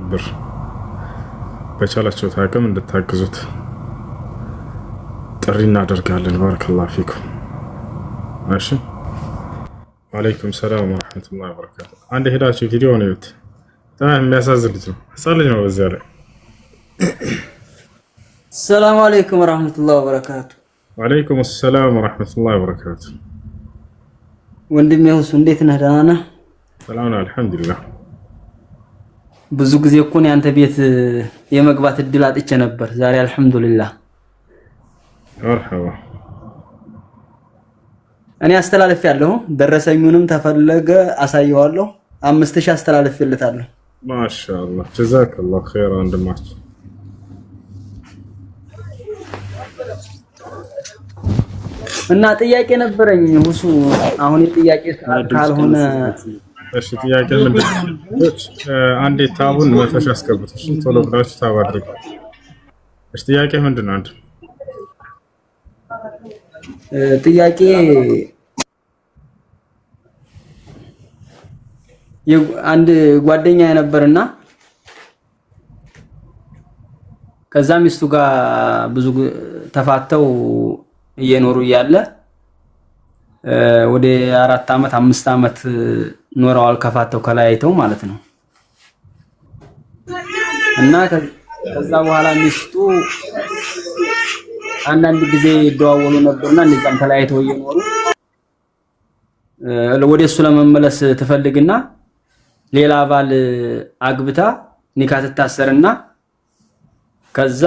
ብር በቻላችሁት አቅም እንድታግዙት ጥሪ እናደርጋለን። ባረከላሁ ፊኩም። እሺ ወአለይኩም ሰላም ወራህመቱላሂ ወበረካቱ። አንድ ሄዳችሁ ቪዲዮ ነው እዩት። በጣም የሚያሳዝን ልጅ ነው፣ ህፃን ልጅ ነው። በዚያ ላይ ሰላም አለይኩም ወራህመቱላሂ ወበረካቱ። ወአለይኩም ሰላም ወራህመቱላሂ ወበረካቱ። ወንድሜ ሁሱ እንዴት ነህ? ደህና ነህ? ሰላም ነው አልሐምዱሊላህ። ብዙ ጊዜ እኮ ነው አንተ ቤት የመግባት እድል አጥቼ ነበር። ዛሬ አልሐምዱሊላህ። መርሐባ። እኔ አስተላልፌያለሁ። ደረሰኙንም ተፈለገ አሳየዋለሁ። 5000 አስተላልፌለታለሁ። ማሻአላህ ጀዛከላሁ ኸይር ወንድማችን። እና ጥያቄ ነበረኝ ሁሱ። አሁን የጥያቄ ካልሆነ እሺ፣ ጥያቄ ምንድን ነው? አንዴ ታቡን መተሽ አስገቡት። እሺ፣ ቶሎ ብላችሁ ታብ አድርጉ። እሺ፣ ጥያቄ ምንድን ነው? ጥያቄ አንድ ጓደኛ የነበርና ከዛ ሚስቱ ጋር ብዙ ተፋተው እየኖሩ እያለ ወደ 4 አመት 5 አመት ኖረዋል። ከፋተው ከላይተው ማለት ነው። እና ከዛ በኋላ ሚስቱ አንዳንድ ጊዜ ይደዋወሉ ነበርና እንደዛም ተላይተው እየኖሩ ወደሱ ለመመለስ ትፈልግና ሌላ ባል አግብታ ኒካ ትታሰርና ከዛ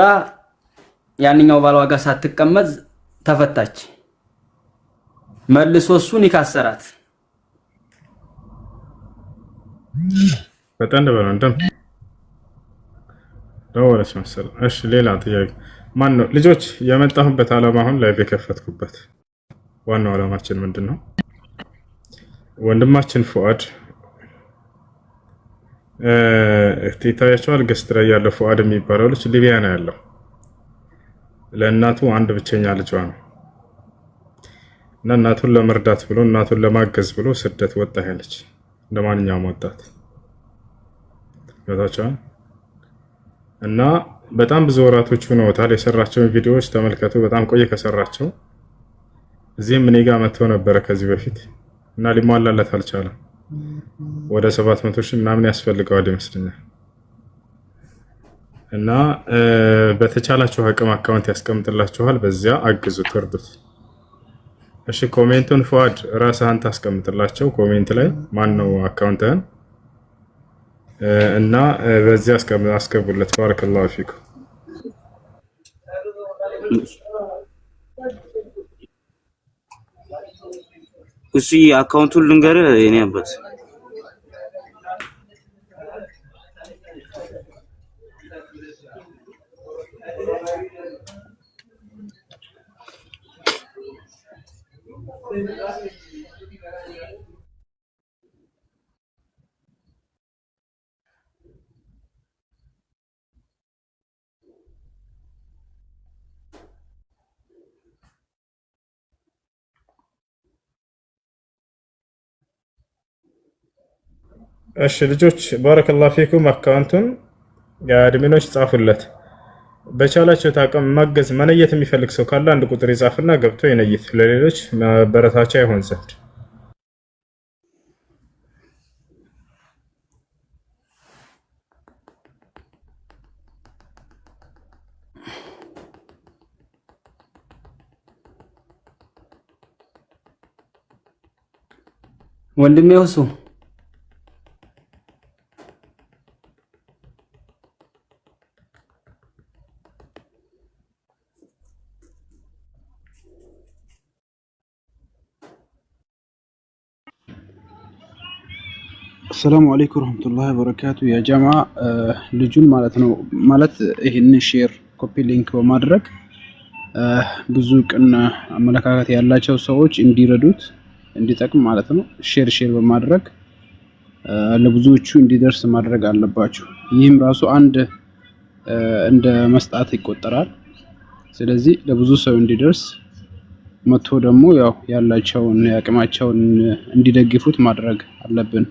ያንኛው ባሏ ጋር ሳትቀመጥ ተፈታች። መልሶ እሱ ኒካ አሰራት። በጣም ደበረን ደም ደወለች መሰለኝ። እሺ ሌላ ጥያቄ ማን ነው? ልጆች የመጣሁበት ዓላማ አሁን ላይ የከፈትኩበት ዋናው ዓላማችን ምንድን ነው? ወንድማችን ፉአድ ይታያቸዋል። ገስት ላይ ያለው ፉአድ የሚባለው ልጅ ሊቢያ ነው ያለው። ለእናቱ አንድ ብቸኛ ልጇ ነው እና እናቱን ለመርዳት ብሎ እናቱን ለማገዝ ብሎ ስደት ወጣ ያለች እንደማንኛውም ወጣት ወጣቻው እና በጣም ብዙ ወራቶች ሆነውታል። የሰራቸውን ቪዲዮዎች ተመልከቱ። በጣም ቆየ ከሰራቸው። እዚህም እኔ ጋር መጥቶ ነበረ ከዚህ በፊት እና ሊሟላለት አልቻለም። ወደ 700 ሺህ ምናምን ያስፈልገዋል ይመስለኛል። እና በተቻላችሁ አቅም አካውንት ያስቀምጥላችኋል። በዚያ አግዙት፣ እርዱት። እሺ ኮሜንቱን ፉአድ ራስህ አንተ አስቀምጥላቸው ኮሜንት ላይ ማን ነው አካውንትህን እና በዚያ አስገቡለት። ባረከላሁ ፊኩ። እሺ አካውንቱን ልንገርህ የኔ አባት። እሺ ልጆች ባረከላሁ ፊኩም። አካውንቱን የአድሚኖች ጻፉለት። በቻላችሁ አቅም ማገዝ መነየት የሚፈልግ ሰው ካለ አንድ ቁጥር ይጻፍና ገብቶ ይነይት፣ ለሌሎች መበረታቻ ይሆን ዘንድ። ወንድሜ ሁሱ السلام عليكم ورحمة الله وبركاته يا جماعة ልጁን ማለት ነው ይሄንን ሼር ኮፒ ሊንክ በማድረግ ብዙ ቅን አመለካከት ያላቸው ሰዎች እንዲረዱት እንዲጠቅም ማለት ነው ሼር በማድረግ ለብዙዎቹ እንዲደርስ ማድረግ አለባችሁ። ይህም ራሱ አንድ እንደ መስጣት ይቆጠራል። ስለዚህ ለብዙ ሰው እንዲደርስ መጥቶ ደግሞ ያው ያላቸውን ያቅማቸውን እንዲደግፉት ማድረግ አለብን።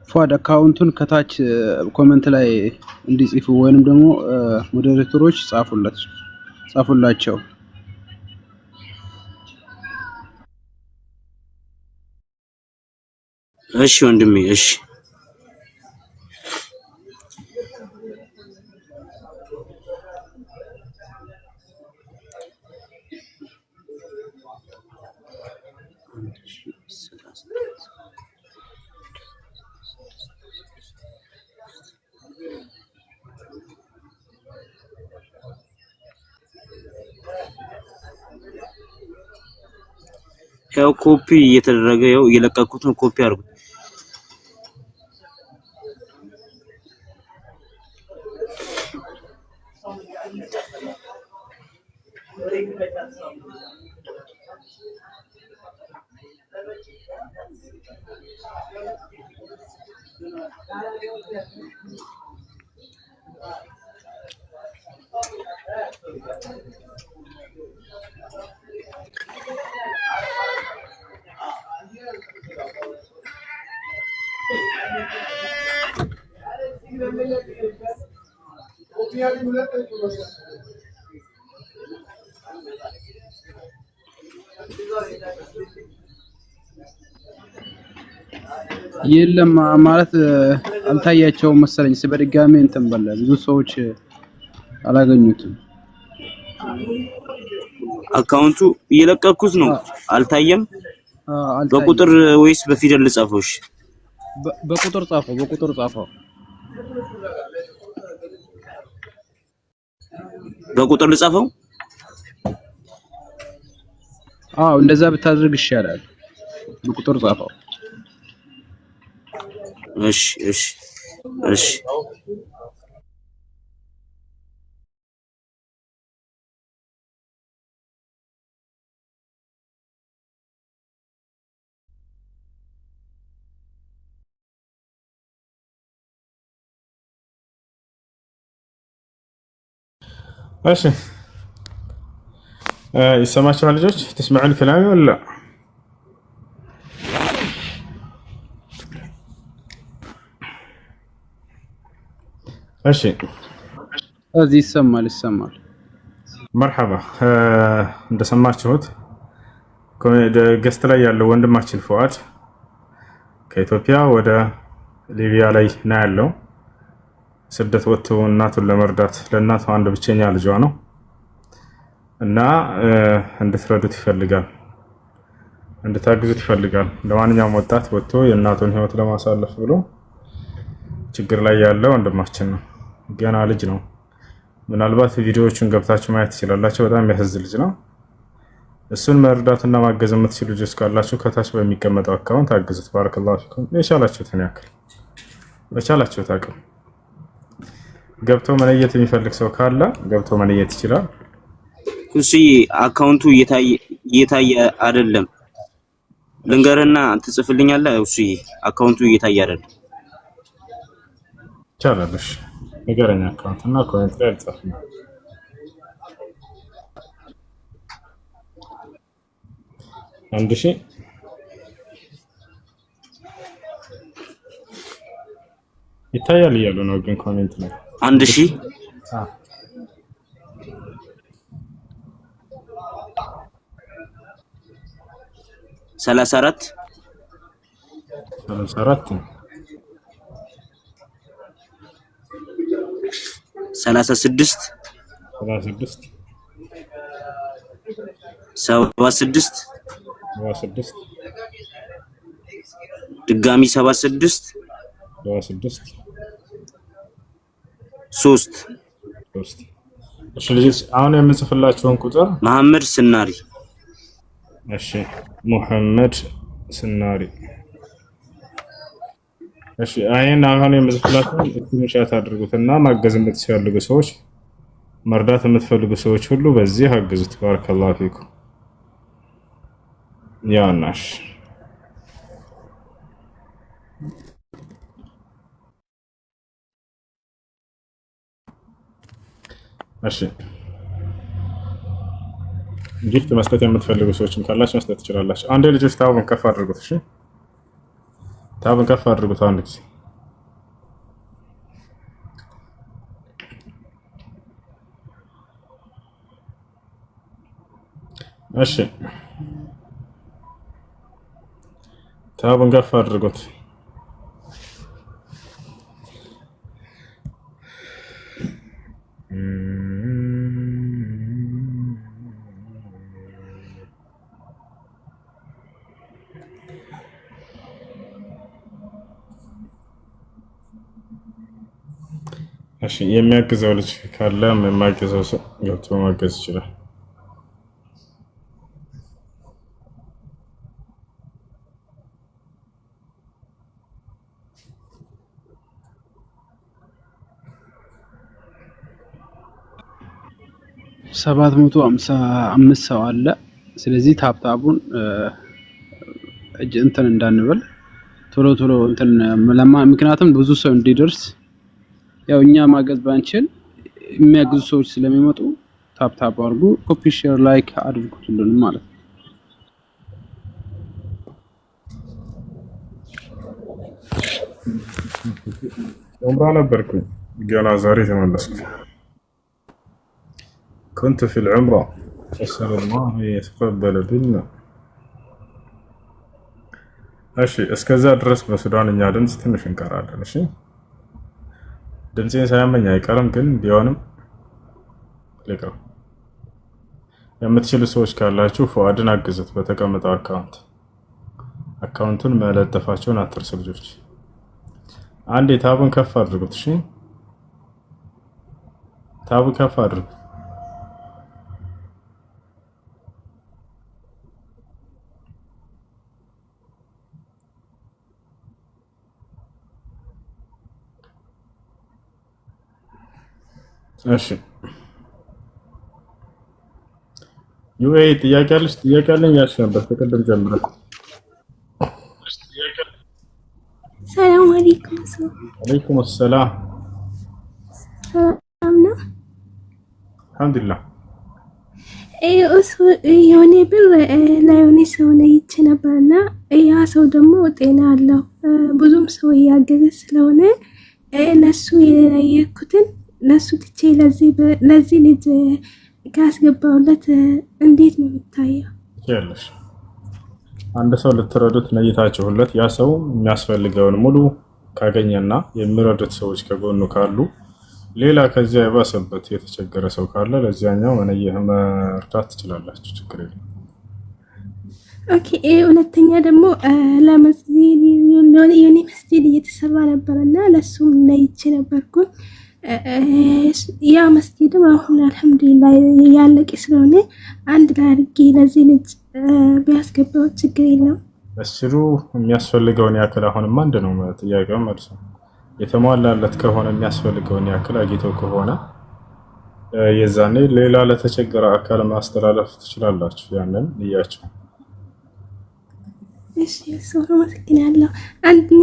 ፏድ አካውንቱን ከታች ኮሜንት ላይ እንዲጽፉ ወይንም ደግሞ ሞዴሬተሮች ጻፉላቸው። እሺ ወንድሜ እሺ ያው ኮፒ እየተደረገ ያው እየለቀኩት ነው። ኮፒ አድርጉ። የለም ማለት አልታያቸውም መሰለኝ። በድጋሚ እንትን በለ ብዙ ሰዎች አላገኙትም። አካውንቱ እየለቀኩት ነው። አልታየም። በቁጥር ወይስ በፊደል ልጻፈውሽ? በቁጥር ጻፈው። በቁጥር ልጻፈው? አዎ እንደዛ ብታደርግ ይሻላል። በቁጥር ጻፈው። እሺ እሺ እሺ እሺ يسمعوا ልጆች تسمعون كلامي ولا لا እሺ እዚህ ይሰማል مرحبا እንደሰማችሁት ገስት ላይ ያለው ወንድማችን ፉአድ ከኢትዮጵያ ወደ ሊቢያ ላይ ነው ያለው። ስደት ወጥቶ እናቱን ለመርዳት ለእናቱ አንድ ብቸኛ ልጇ ነው እና እንድትረዱት ይፈልጋል፣ እንድታግዙት ይፈልጋል። ለማንኛውም ወጣት ወጥቶ የእናቱን ህይወት ለማሳለፍ ብሎ ችግር ላይ ያለው ወንድማችን ነው። ገና ልጅ ነው። ምናልባት ቪዲዮዎቹን ገብታችሁ ማየት ትችላላችሁ። በጣም የሚያሳዝን ልጅ ነው። እሱን መርዳትና ማገዝ የምትችሉ ልጆች ካላችሁ ከታች በሚቀመጠው አካውንት አግዙት። ባረከላሁ ፊኩም። የቻላችሁትን ያክል በቻላችሁት አቅም ገብቶ መነየት የሚፈልግ ሰው ካለ ገብቶ መነየት ይችላል። እሺ አካውንቱ እየታየ አይደለም። ልንገርና ትጽፍልኛለህ? እሺ አካውንቱ እየታየ አይደለም። ቻላለሽ ንገረኝ አካውንት እና ኮሜንት ላይ ጻፍልኝ። አንድ ሺህ ይታያል እያሉ ነው ግን ኮሜንት ላይ 1000 34 36 76 ድጋሚ 76 3 እሺ ልጅ አሁን የምጽፍላችሁን ቁጥር መሐመድ ስናሪ። እሺ መሐመድ ስናሪ። እሺ አይን አሁን የምጽፍላችሁን ስክሪንሻት አድርጉትና ማገዝ የምትፈልጉ ሰዎች፣ መርዳት የምትፈልጉ ሰዎች ሁሉ በዚህ አግዙት። ባረከላሁ ፊኩም። ያናሽ እሺ ጊፍት መስጠት የምትፈልጉ ሰዎችም ካላችሁ መስጠት ትችላላችሁ። አንዴ ልጆች ታብን ከፍ አድርጉት። እሺ ታብን ከፍ አድርጉት አንድ ጊዜ እሺ ታቡን ገፋ አድርጎት። እሺ የሚያግዘው ልጅ ካለ የማያግዘው ሰው ገብቶ ማገዝ ይችላል። ሰባት መቶ ሃምሳ አምስት ሰው አለ። ስለዚህ ታብታቡን እንትን እንዳንበል ቶሎ ቶሎ እንትን ምክንያቱም ብዙ ሰው እንዲደርስ ያው እኛ ማገዝ ባንችል የሚያግዙ ሰዎች ስለሚመጡ ታብታብ አድርጉ፣ ኮፒ ሼር ላይክ አድርጉት ሁሉንም ማለት ነው። ዑምራ ነበርኩኝ ገና ዛሬ ተመለስኩ። كنت في العمرة أسأل الله يتقبل بنا. እሺ እስከዛ ድረስ በሱዳንኛ ድምጽ ትንሽ እንቀራለን። እሺ ድምጼን ሳያመኝ አይቀርም፣ ግን ቢሆንም ልቀው የምትችሉ ሰዎች ካላችሁ ፉአድን አግዙት። በተቀመጠው አካውንቱን መለጠፋቸውን አትርሱ ልጆች። አንዴ ታቡን ከፍ አድርጉት። እሺ ታቡ ከፍ አድርጉት። እሺ ዩኤ ጥያቄ አለሽ? ጥያቄ አለኝ ያልሽ ነበር ከቀደም ጀምሮ። ሰላም አለይኩም። አለይኩም ሰላም። ሰላም ነው? አልሐምዱሊላህ። የሆነ ብር ለሆነ ሰው ለይቼ ነበርና ያ ሰው ደግሞ ጤና አለው ብዙም ሰው እያገዘ ስለሆነ ለሱ የለየኩትን ለሱ ትቼ ለዚህ ልጅ ካስገባውለት እንዴት ነው የሚታየው? ያለሽ አንድ ሰው ልትረዱት ነይታችሁለት ያ ሰው የሚያስፈልገውን ሙሉ ካገኘና የሚረዱት ሰዎች ከጎኑ ካሉ ሌላ ከዚያ የባሰበት የተቸገረ ሰው ካለ ለዚያኛው መርዳት ትችላላችሁ። ችግር የለም። ኦኬ። ሁለተኛ ደግሞ ለመስጂድ የኔ መስጂድ እየተሰራ ነበርና ለሱም ነይቼ ነበርኩኝ። ያ መስጂድም አሁን አልሐምዱሊላህ ያለቀ ስለሆነ አንድ ላይ አድርጌ ለዚህ ልጅ ቢያስገባው ችግር የለም። መስጂዱ የሚያስፈልገውን ያክል አሁንም አንድ ነው ጥያቄው መልሱ የተሟላለት ከሆነ የሚያስፈልገውን ያክል አግኝቶ ከሆነ የዛኔ ሌላ ለተቸገረ አካል ማስተላለፍ ትችላላችሁ። ያንን እያቸው እሺ ሶሮ መስኪናለሁ። አንደኛ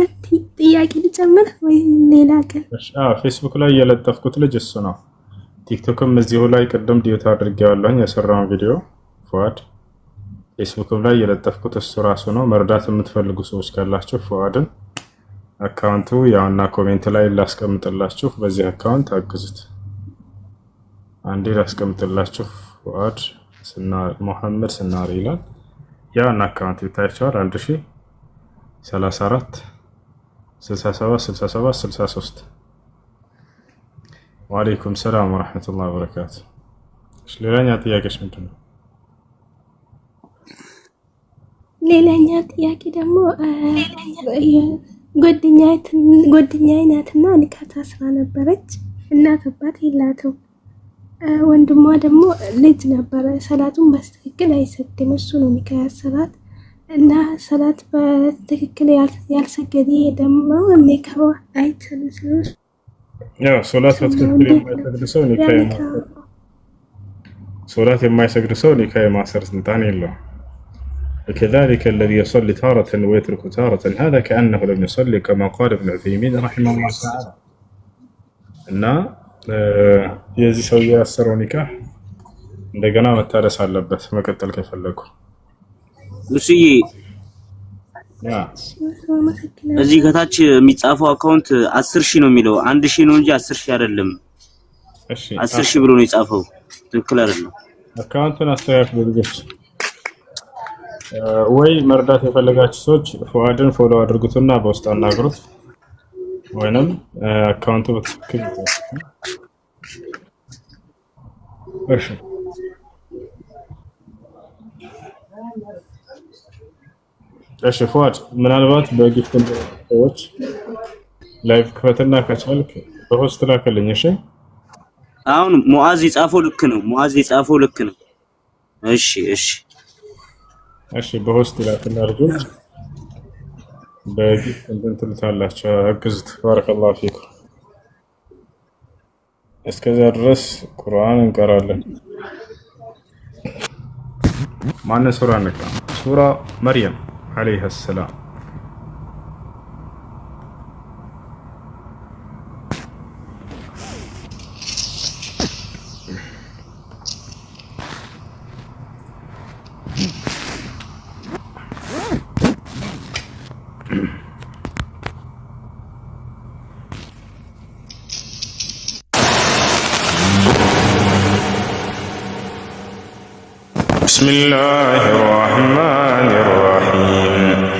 ጥያቄ ልጨምር ወይ ሌላ ቀን? እሺ ፌስቡክ ላይ የለጠፍኩት ልጅ እሱ ነው። ቲክቶክም እዚሁ ላይ ቅድም ዲዮት አድርጌዋለሁ የሰራውን ቪዲዮ ፉአድ። ፌስቡክም ላይ የለጠፍኩት እሱ ራሱ ነው። መርዳት የምትፈልጉ ሰዎች ካላችሁ ፉአድን አካውንቱ ያውና ኮሜንት ላይ ላስቀምጥላችሁ። በዚህ አካውንት አግዙት። አንዴ ላስቀምጥላችሁ። ፉአድ መሐመድ ስናሪ ይላል። ያውና አካውንት ይታያችኋል። 1034 67 67 63 ወአለይኩም ሰላም ወራህመቱላሂ ወበረካቱ። እሺ ሌላኛ ጥያቄሽ ምንድነው? ሌላኛ ጥያቄ ደግሞ ጓደኛዬ ናትና ንካታ ስራ ነበረች። እናት አባት የላትም። ወንድሟ ደግሞ ልጅ ነበረ። ሰላቱን በትክክል አይሰግድም። እሱ ነው የሚከያት ሰላት እና ሰላት በትክክል ያልሰገደ ደግሞ ኒካህ አይተልም። ያው ሶላት በትክክል የማይሰግድ ሰው ሶላት የማይሰግድ ሰው ኒካህ የማሰር ስልጣን የለውም። وكذلك الذي يصلي تارة ويترك تارة هذا كأنه لم يصلي كما قال ابن عثيمين رحمه الله تعالى. እና የዚህ ሰው ያሰረው ኒካህ እንደገና መታደስ አለበት መቀጠል ከፈለጉ። እሺ እዚህ ከታች የሚጻፈው አካውንት 10,000 ነው የሚለው 1,000 ነው እንጂ 10,000 አይደለም። እሺ 10,000 ብሎ ነው የጻፈው። ትክክል አይደለም። አካውንቱን አስተካክሉ ልጆች። ወይ መርዳት የፈለጋችሁ ሰዎች ፉአድን ፎሎ አድርጉትና በውስጥ አናግሩት ወይንም አካውንቱ በትክክል እሺ እሺ ፉአድ ምናልባት በጊፍት ሰዎች ላይቭ ክፈትና ከቻልክ በሆስት ላከልኝ እሺ አሁን ሙአዝ የጻፈው ልክ ነው ሙአዝ የጻፈው ልክ ነው እሺ እሺ እሺ በሆስት ላከና አርጉት በጊፍት እንትን ትልታላችሁ አግዝት ባረከላሁ ፊኩም እስከዛ ድረስ ቁርአን እንቀራለን ማን ሱራ ነካ ሱራ መርየም عليه السلام بسم الله الرحمن الرحيم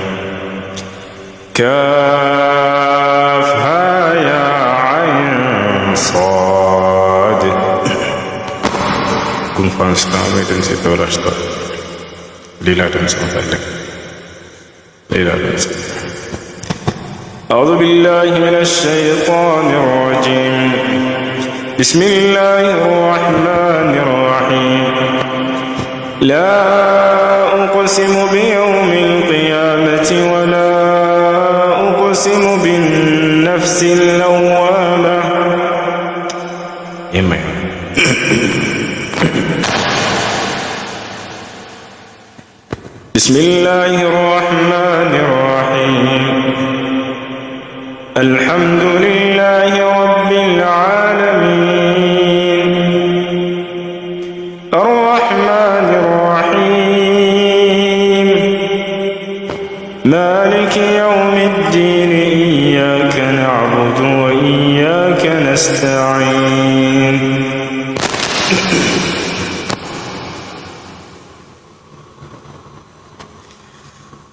كافها يا عين صاد كن فانسلامي دنسي تولاشتا ليلا دنسي مفلك ليلا دنسي أعوذ بالله من الشيطان الرجيم بسم الله الرحمن الرحيم لا أقسم بيوم القيامة ولا أقسم بالنفس اللوامة بسم الله الرحمن الرحيم الحمد لله رب العالمين الرحمن الرحيم مالك يوم الدين إياك نعبد وإياك نستعين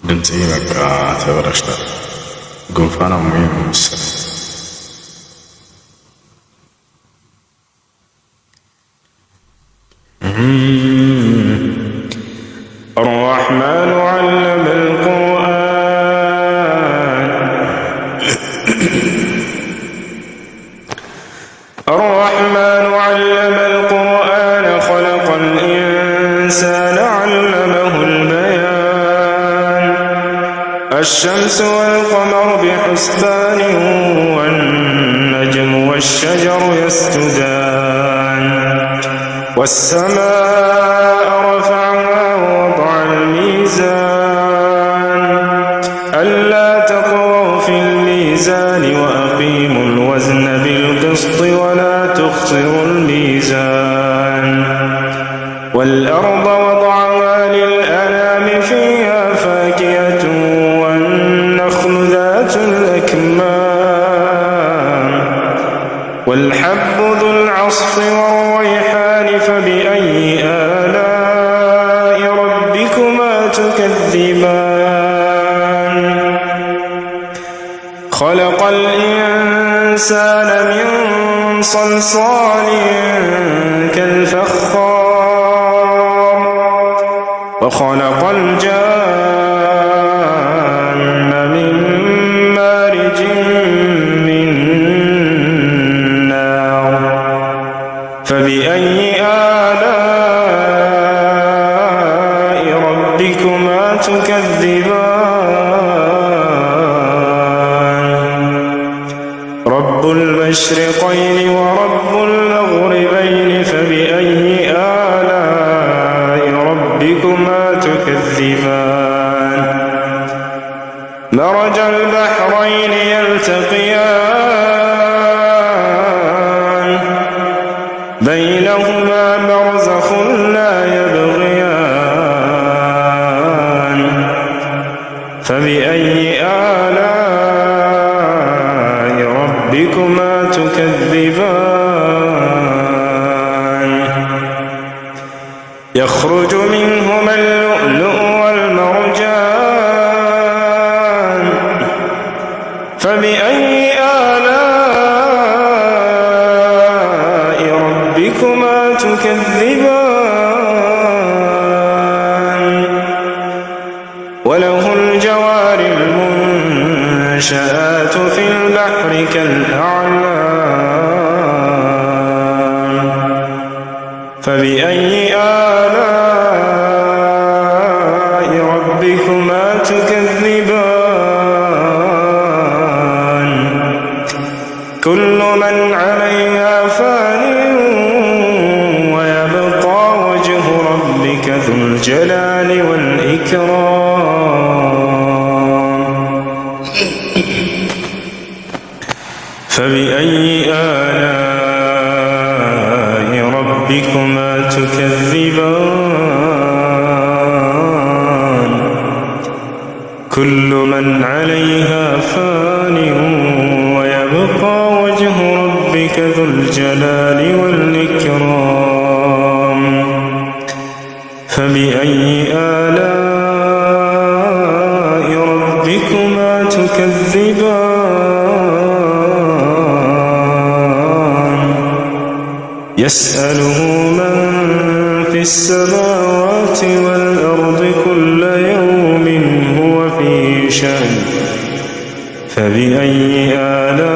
دمتي بقى تبرشتا قنفانا مهم مسلم الرحمن علم القرآن الرحمن علم القرآن خلق الإنسان علمه البيان الشمس والقمر بحسبان والنجم والشجر يسجدان والسماء رفعها ووضع الميزان ألا تطغوا في الميزان وأقيموا الوزن بالقسط ولا تخسروا الميزان والأرض وضعها للأنام فيها فاكهة والنخل ذات الأكمام والحب ذو العصف والريحان فبأي آلاء ربكما تكذبان خلق الإنسان من صلصال كالفخار وخلق الجان من مارج من نار فبأي آلاء ربكما تكذبان رب المشرقين ورب المغربين فبأي آلاء ربكما تكذبان مرج البحرين يلتقيان بينهما برزخ لا يبغيان فبأي آلاء ربكما تكذبان يخرج منهما اللؤلؤ والمرجان فبأي آلاء ربكما تكذبان وله الجوار المنشآت في البحر كالأعلام فبأي آلاء ربكما تكذبان كل من عليها فان ويبقى وجه ربك ذو الجلال والإكرام فبأي آلاء ربكما تكذبان كل من عليها فان ويبقى وجه ربك ذو الجلال والإكرام فبأي آلاء ربكما تكذبان يسأله من في السماوات والأرض كل يوم هو في شأن فبأي آلاء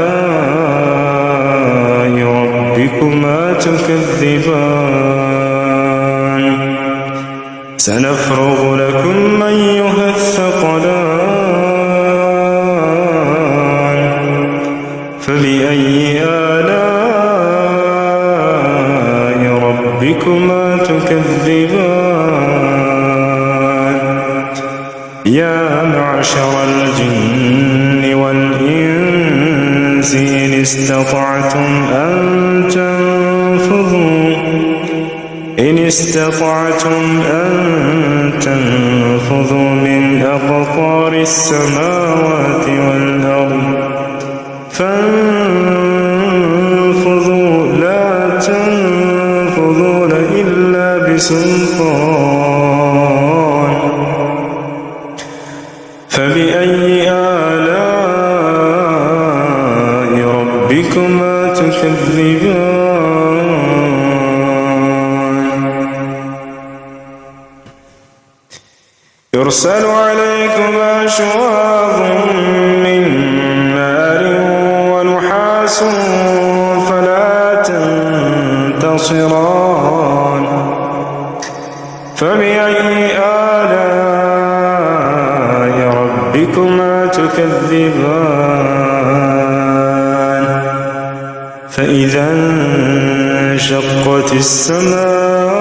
ربكما تكذبان سنفرغ لكم أيها الثقلان فبأي آلاء ربكما تكذبان يا معشر الجن والإنس إن استطعتم أن تنفذوا من أقطار السماوات والأرض فانفذوا لا تنفذون إلا بسلطان فبأي آلاء ربكما تكذبان يرسل عليكما شواظ من نار ونحاس فلا تنتصران فبأي آلاء ربكما تكذبان فإذا انشقت السماء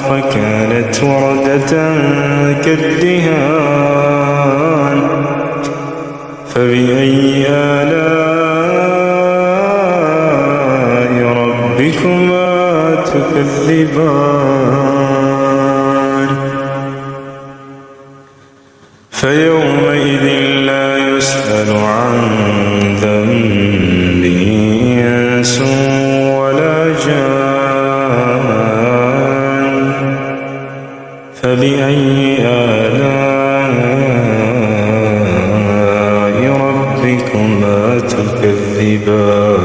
فكانت وردة كالدهان فبأي آلاء ربكما تكذبان فيومئذ لا يسأل عن ذنبه إنس ولا جان فبأي آلاء ربكما تكذبان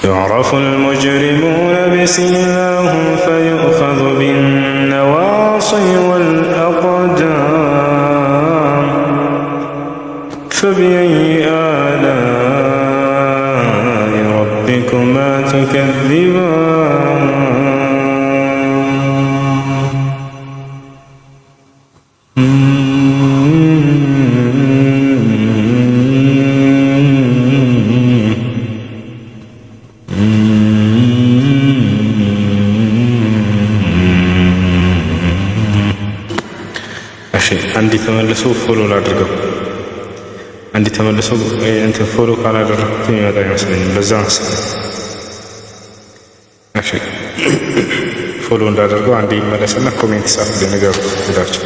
يعرف المجرمون بسيماهم فيؤخذ بالنواصي والأقدام فبأي آلاء ربكما تكذبان አንዲ ተመልሶ ፎሎ ላድርገው። አንዲ ተመልሶ እንትን ፎሎ ካላደረኩት የሚመጣ ይመስለኛል። በዛ መሰለኝ። እሺ ፎሎ እንዳደርገው አንዲ ይመለስና ኮሜንት ጻፉልኝ ነገር ይላችሁ።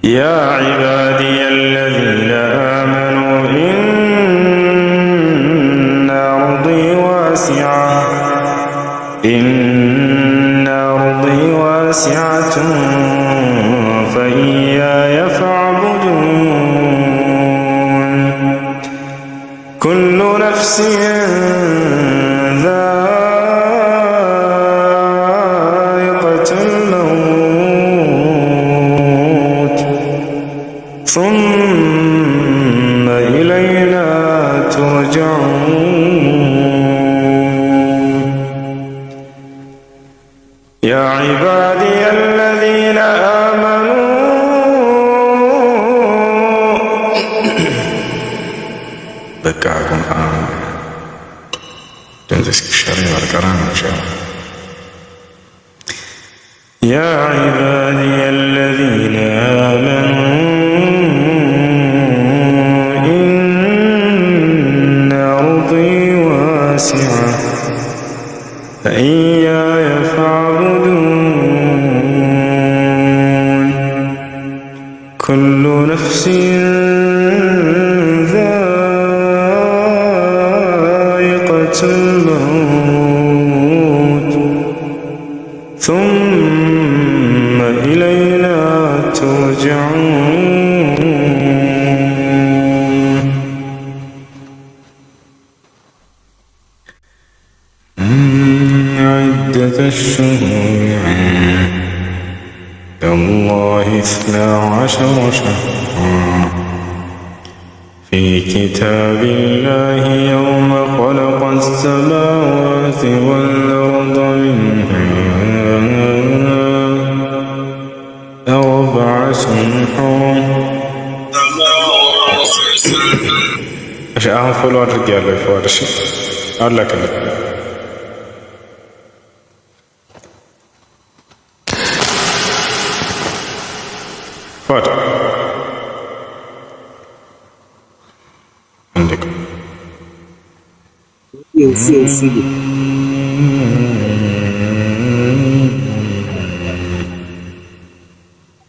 يا عبادي الذين آمنوا إن كل نفس ذائقة الموت ثم إلينا ترجعون يا عبادي الذين آمنوا بكاكم تنزل الشرع والكرام إن شاء الله يا عبادي الذين آمنوا إن أرضي واسعة فإياي فاعبدون كل نفس ذائقة الموت ثم إلينا ترجعون عدة الشهور عند الله 12 شهرا في كتاب الله يوم خلق السماوات والأرض منها 4 حرم ايش اهم فولو الرجال فوارش الله كله فوت عندك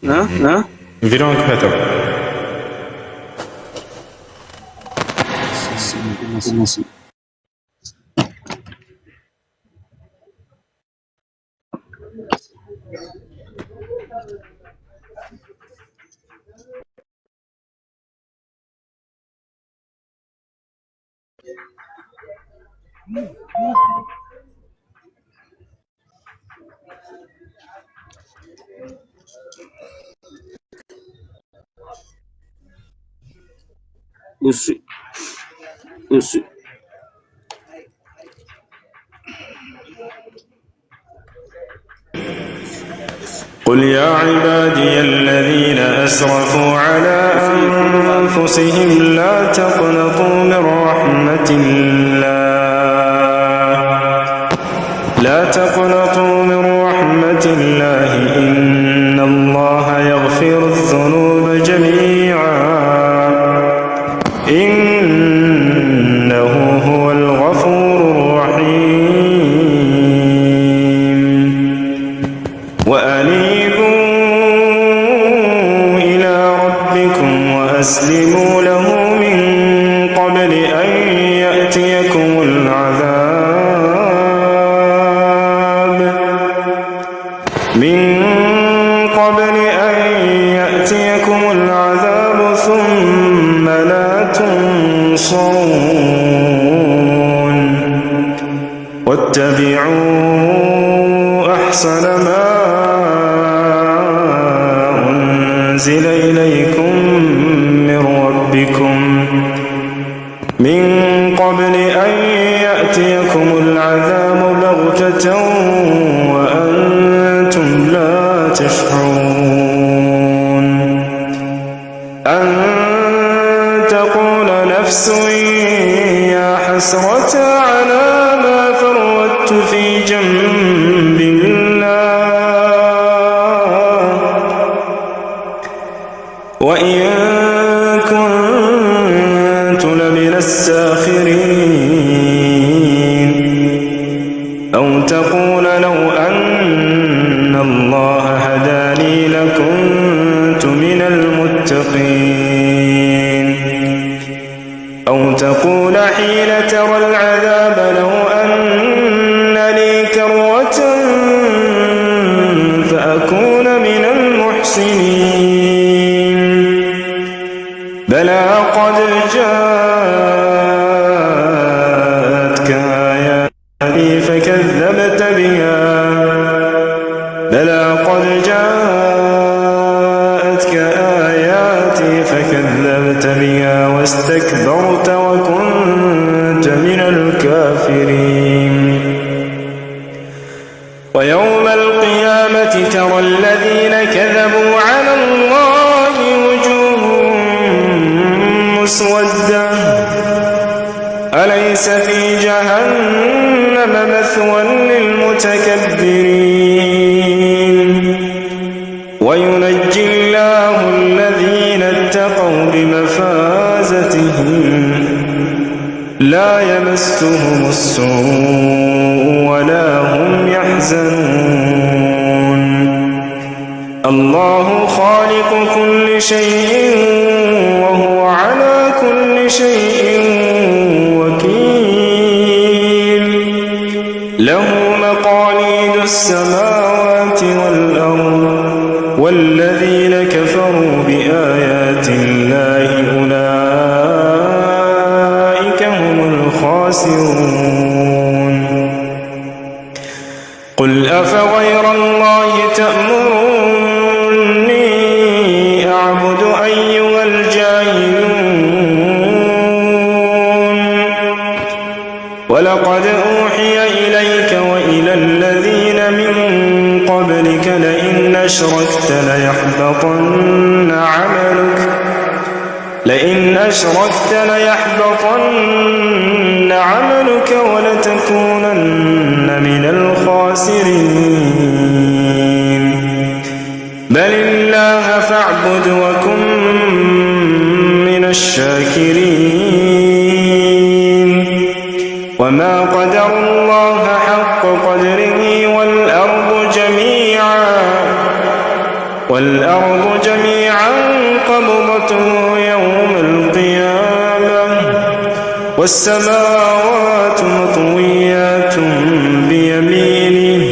ها فيديو كتب እሺ قل يا عبادي الذين أسرفوا على أنفسهم لا تقنطوا من رحمة الله لا تقنطوا من رحمة الله إن الله يغفر الذنوب جميعا إنه هو الغفور الرحيم وأنيبوا إلى ربكم وأسلموا له من قبل أن يأتيكم العذاب ثم لا تنصرون واتبعوا أحسن ما أنزل إليكم من ربكم من قبل أن يأتيكم العذاب بغتة وأنتم لا تشعرون أن تقول نفس يا حسرة على ما فرطت في جنب الله وإن كنت لمن الساخرين أو تقول لو أن الله هداني لكنت من المتقين أو تقول حين ترى العذاب لو أن لي كرة فأكون من المحسنين بلى قد جاءتكم من الكافرين ويوم القيامة ترى الذين كذبوا على الله وجوههم مسودة أليس في جهنم مثوى للمتكبرين وينجي الله الذين اتقوا بمفازتهم لا يمسهم السوء ولا هم يحزنون الله خالق كل شيء وهو على كل شيء وكيل له مقاليد السماوات والأرض والذين كفروا بآيات الله أولئك هم الخاسرون قل أفغير الله تأمروني أعبد أيها الجاهلون ولقد أوحي إليك وإلى الذين من قبلك لئن أشركت ليحبطن عملك ولتكونن من الخاسرين بل الله فاعبد وكن من الشاكرين وما قدر الله حق قدره والأرض جميعا قبضته يوم القيامة والسماوات مطويات بيمينه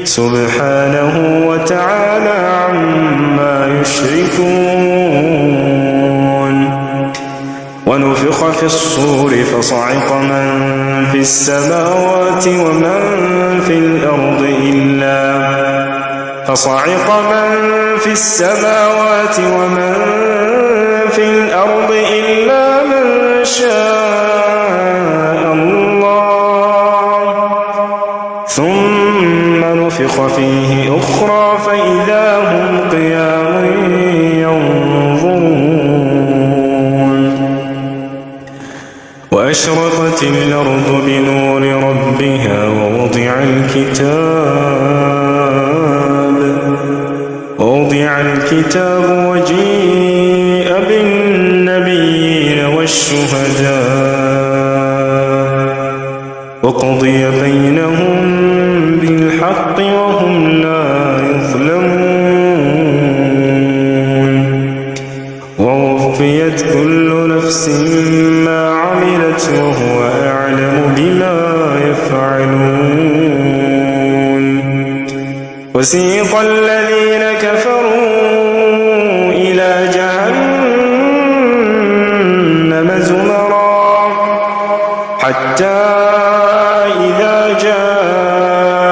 سبحانه وتعالى عما يشركون ونفخ في الصور فصعق من في السماوات ومن في الأرض إلا من شاء الله ثم نفخ فيه أخرى فإذا هم قيام ينظرون وأشرقت الأرض بنور ربها ووضع الكتاب وجيء بالنبيين والشهداء وقضي بينهم بالحق وهم لا يظلمون ووفيت كل نفس ما عملت وهو أعلم بما يفعلون وسيق الذين كفروا إلى جهنم زمرا حتى إذا جاءوها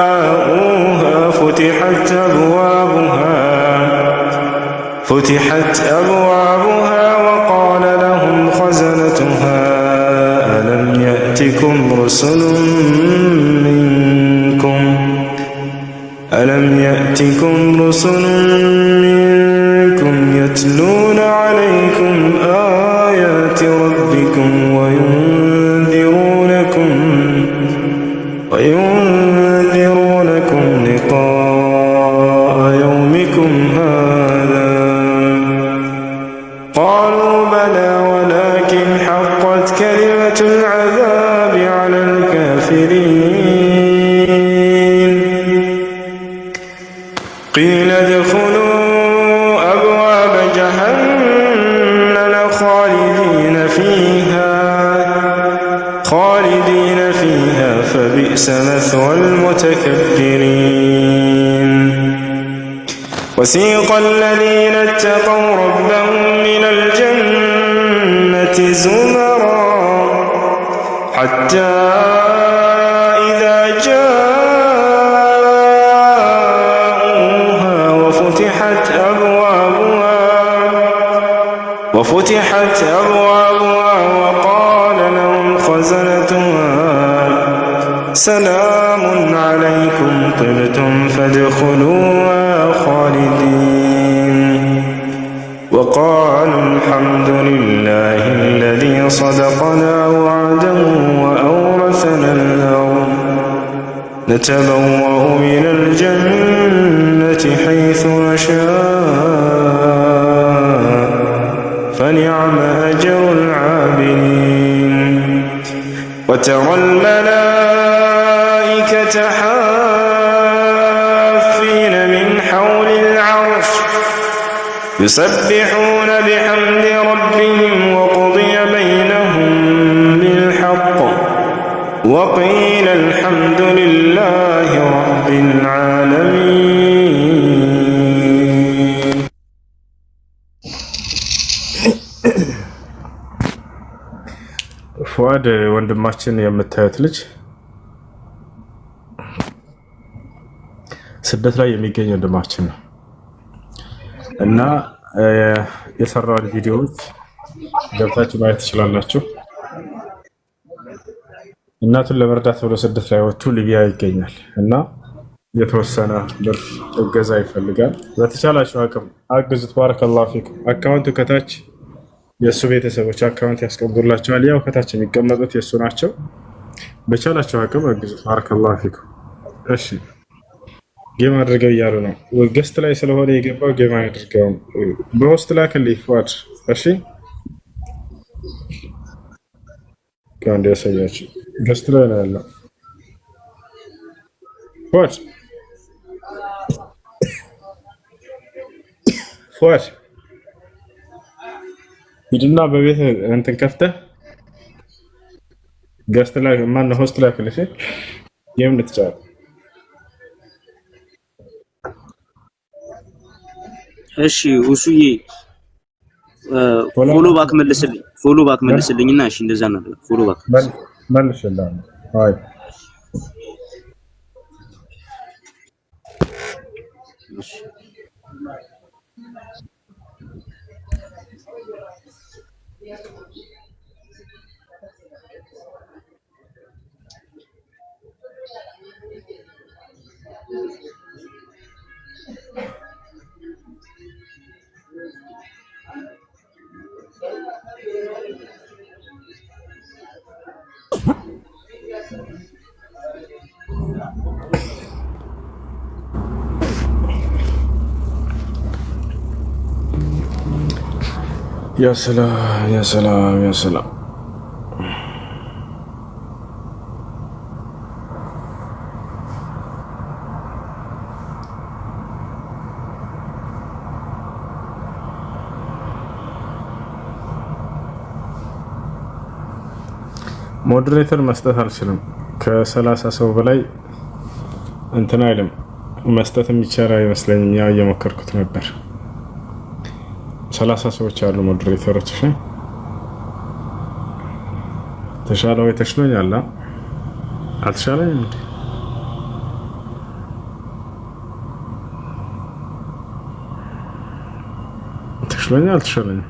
فتحت أبوابها وقال لهم خزنتها ألم يأتكم رسل منكم يتلون عليكم آيات ربكم وينذرونكم لقاء يومكم هذا قالوا بلى ولكن حقت كلمة العذاب على الكافرين قيل ادخلوا أبواب جهنم خالدين فيها فبئس مثوى المتكبرين وسيق الذين اتقوا ربهم من الجنة زمرا حتى إذا جاءوها وفتحت أبوابها وقال لهم خزنتها وبركاتها سلام عليكم طبتم فادخلوها خالدين وقالوا الحمد لله الذي صدقنا وعده وأورثنا الأرض نتبوأ من الجنة حيث نشاء فنعم أجر العاملين وترى الملائكة حافين من حول العرش يسبحون بحمد ربهم وقضي بينهم بالحق وقيل الحمد لله رب العالمين. ፉአድ ወንድማችን የምታዩት ልጅ ስደት ላይ የሚገኝ ወንድማችን ነው እና የሰራውን ቪዲዮዎች ገብታችሁ ማየት ትችላላችሁ። እናቱን ለመርዳት ብሎ ስደት ላይ ወጥቶ ሊቢያ ይገኛል እና የተወሰነ ብር እገዛ ይፈልጋል። በተቻላችሁ አቅም አግዙት። ባረከላሁ ፊኩም። አካውንቱ ከታች የእሱ ቤተሰቦች አካውንት ያስቀምጡላቸዋል። ያው ከታች የሚቀመጡት የእሱ ናቸው። በቻላችሁ አቅም አግዙት። ባረከላሁ ፊኩም። እሺ ጌም አድርገው እያሉ ነው። ገስት ላይ ስለሆነ የገባው ጌም አድርገው በውስጥ ላክልኝ ፉአድ። እሺ ከአንድ ያሳያችሁ ገስት ላይ ነው ያለው ፉአድ። ፉአድ ሂድና በቤት እንትን ከፍተህ ገስት ላይ ማነው ሆስት ላክልኝ ጌም ልትጫወት። እሺ ውሱዬ ፎሎ ባክ መልስልኝና እሺ እንደዛ ነው። ፎሎ ባክ መልሽልኝ። አይ እሺ يا سلام يا سلام يا سلام. ሞዴሬተር መስጠት አልችልም። ከ30 ሰው በላይ እንትን አይልም። መስጠት የሚቻል አይመስለኝም። ያው እየሞከርኩት ነበር። 30 ሰዎች አሉ ሞዴሬተሮች። ተሻለው የተሽሎኛል። አልተሻለኝም እንዴ? ተሽሎኛል አልተሻለኝም?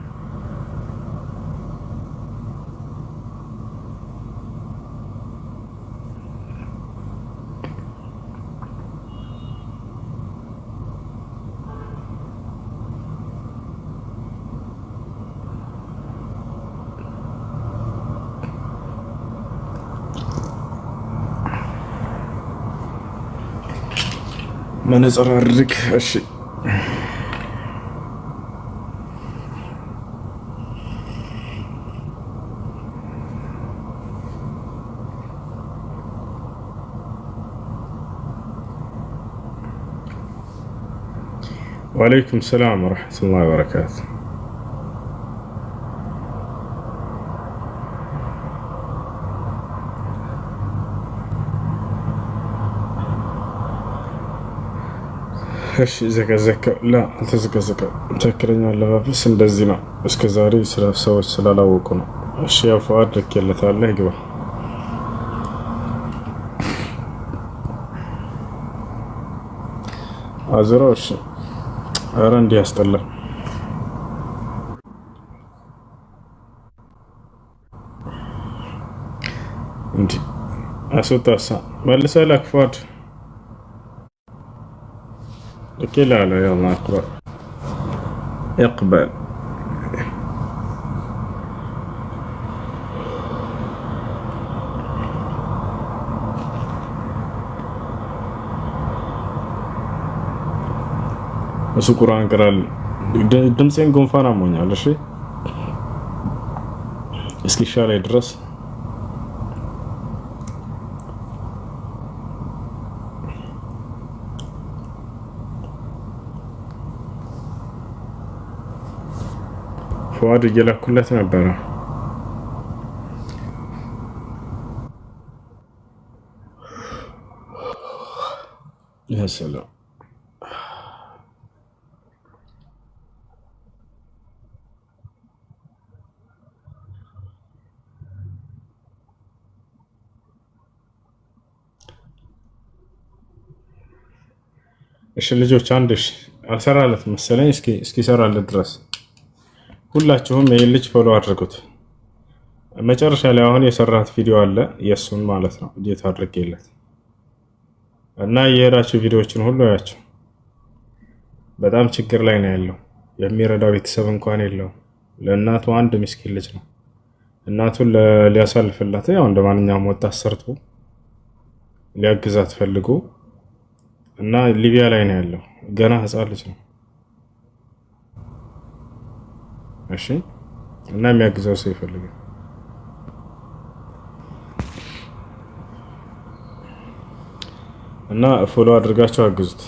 መነጽር አድርግ። እሺ ወአለይኩም ሰላም ወራህመቱላሂ ወበረካቱ። እሺ ዘከዘከ ላ ተዘከዘከ ትክክለኛ አለባበስ እንደዚህ ነው። እስከ ዛሬ ሰዎች ስላላወቁ ነው። እሺ ያው ፉአድ ልኬለታለሁ ይግባ። አዝራው እሺ ኧረ እንዲህ ያስጠላል። እንዴ አስወጣሳ መልሰ ለክፋድ لا يلا اقبل اقبل እሱ ቁርአን ቀራል ድምጼን ጉንፋን አሞኛል እሺ እስኪ ሻላይ ድረስ فؤاد እየላኩለት ነበር يا سلام እሺ ልጆች አንድሽ አልሰራለት መሰለኝ እስኪ ሰራለት ድረስ ሁላችሁም ይሄን ልጅ ፎሎ አድርጉት መጨረሻ ላይ አሁን የሰራት ቪዲዮ አለ የሱን ማለት ነው ዲት አድርጌለት እና የሄዳችሁ ቪዲዮዎችን ሁሉ ያያችሁ በጣም ችግር ላይ ነው ያለው የሚረዳው ቤተሰብ እንኳን የለው ለእናቱ አንድ ምስኪን ልጅ ነው እናቱን ሊያሳልፍላት ያው እንደማንኛውም ወጣት ሰርቶ ሊያግዛት ፈልጎ እና ሊቢያ ላይ ነው ያለው ገና ህፃን ልጅ ነው እሺ እና የሚያግዘው ሰው ይፈልጋል እና ፎሎ አድርጋችሁ አግዙት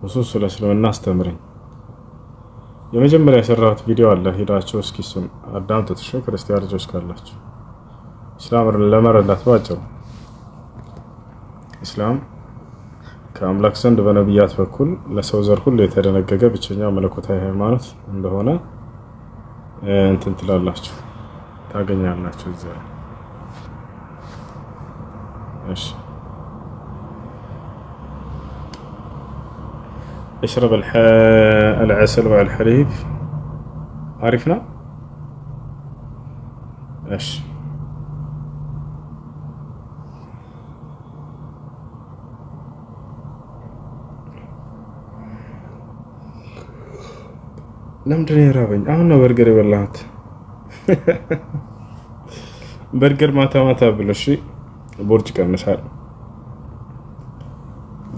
እሱ ስለ እስልምና አስተምረኝ የመጀመሪያ የሰራሁት ቪዲዮ አለ ሄዳችሁ እስኪ እሱን አዳምጡት እሺ ክርስቲያን ልጆች ካላችሁ እስላም ለመረዳት ባጭሩ እስላም ከአምላክ ዘንድ በነብያት በኩል ለሰው ዘር ሁሉ የተደነገገ ብቸኛው መለኮታዊ ሃይማኖት እንደሆነ እንትን ትላላችሁ ታገኛላችሁ እዛ እሺ اشرب العسل مع الحليب عرفنا ايش ለምንድን የራበኝ አሁን ነው በርገር የበላሁት በርገር ማታ ማታ ብለሽ ቦርጭ ቀንሳል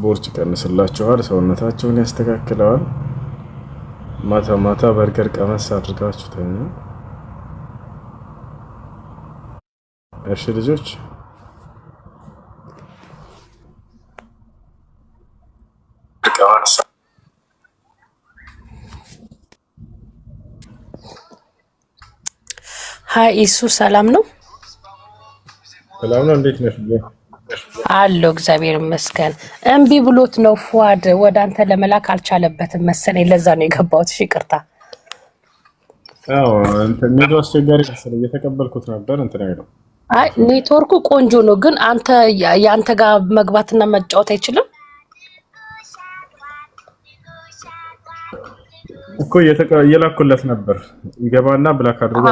ቦርጭ ቀንስላችኋል ሰውነታችሁን ያስተካክለዋል ማታ ማታ በርገር ቀመስ አድርጋችሁ ተኙ እሺ ልጆች ሃይ ኢሱ ሰላም ነው ሰላም ነው እንዴት ነሽ አሎ እግዚአብሔር ይመስገን እምቢ ብሎት ነው ፉአድ ወደ አንተ ለመላክ አልቻለበትም መሰለኝ ለዛ ነው የገባሁት እሺ ይቅርታ አዎ አንተ ኔትወርክ አስቸጋሪ መሰለኝ እየተቀበልኩት ነበር እንትን አይደለም አይ ኔትወርኩ ቆንጆ ነው ግን አንተ ያንተ ጋር መግባትና መጫወት አይችልም እኮ እየላኩለት ነበር ይገባና ብላክ አድርጎ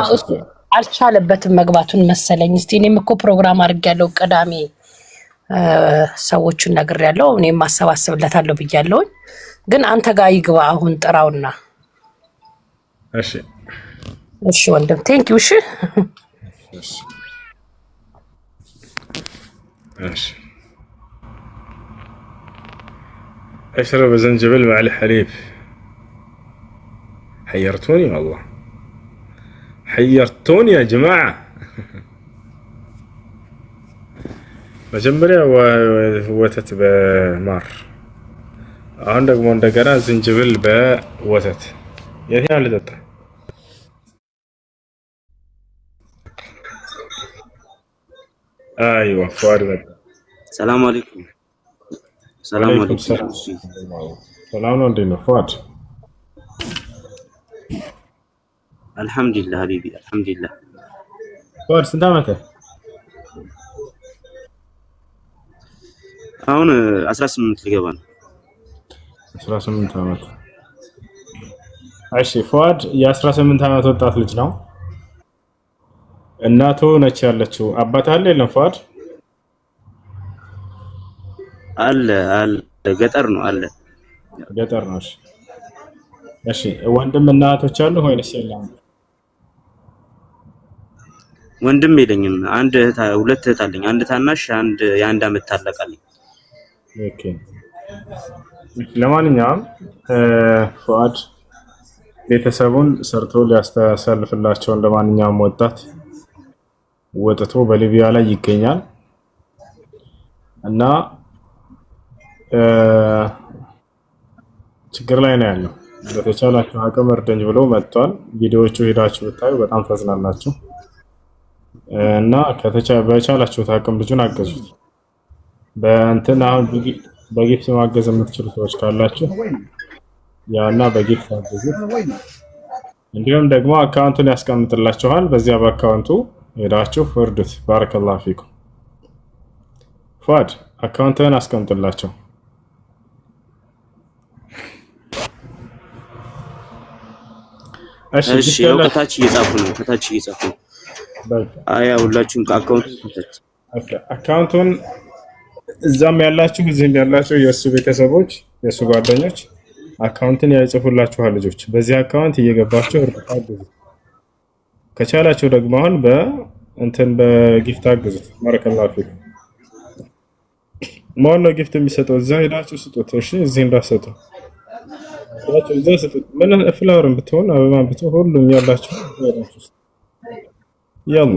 አልቻለበትም መግባቱን መሰለኝ እስቲ እኔም እኮ ፕሮግራም አድርጌያለሁ ቅዳሜ ሰዎችን ነግሬያለሁ እኔም ማሰባሰብለታለሁ ብያለሁ ግን አንተ ጋር ይግባ አሁን ጥራውና እሺ እሺ ወንድም ቴንክ ዩ እሺ እሺ اشرب زنجبيل مع الحليب حيرتوني والله حيرتوني يا جماعة مجمريا ووتت بمار عندك موندقنا زنجبيل بوتت يا هي اللي دتا ايوه فؤاد بدا السلام عليكم السلام عليكم سلام عليكم فؤاد الحمد لله حبيبي الحمد لله فؤاد سنتامته አሁን 18 ሊገባ ነው 18 አመት እሺ ፉአድ የ18 አመት ወጣት ልጅ ነው እናቱ ነች ያለችው። አባት አለ የለም? ፏድ አለ ገጠር ነው አለ። ገጠር ነው። እሺ ወንድም እና እህቶች አሉ ወይስ የለም? ወንድም የለኝም። ሁለት እህት አለኝ። አንድ ታናሽ፣ አንድ የአንድ አመት ታላቅ አለኝ። ኦኬ። ለማንኛውም ፏድ ቤተሰቡን ሰርቶ ሊያስተሳልፍላቸው እንደማንኛውም ወጣት ወጥቶ በሊቢያ ላይ ይገኛል እና ችግር ላይ ነው ያለው። በተቻላችሁ አቅም እርዳኝ ብሎ መጥቷል። ቪዲዮዎቹ ሄዳችሁ ብታዩ በጣም ታዝናላችሁ እና በቻላችሁት አቅም ልጁን አገዙት። በእንትን አሁን በጊፍት ማገዝ የምትችሉ ሰዎች ካላችሁ ያና በጊፍት አገዙት። እንዲሁም ደግሞ አካውንቱን ያስቀምጥላችኋል። በዚያ በአካውንቱ ሄዳችሁ እርዱት። ባረከላሁ ፊኩም። ፏድ አካውንትህን አስቀምጥላቸው። እሺ ያው ከታች እየጻፉ ነው። አያ ሁላችሁም አካውንቱን እዛም ያላችሁ እዚህም ያላችሁ የእሱ ቤተሰቦች የእሱ ጓደኞች አካውንትን ያጽፉላችኋል። ልጆች በዚህ አካውንት እየገባችሁ እርዳታ አግዙ። ከቻላችሁ ደግሞ አሁን በጊፍት አግዙት። ባረከላሁ ፊኩም። ማን ነው ጊፍት የሚሰጠው? እዛ ሄዳችሁ ስጡት። እሺ እዚህ እንዳሰጡ እዛ ስጡት። ምን ፍላወርን ብትሆን አበባን ብትሆን ሁሉም ያላችሁ ያላ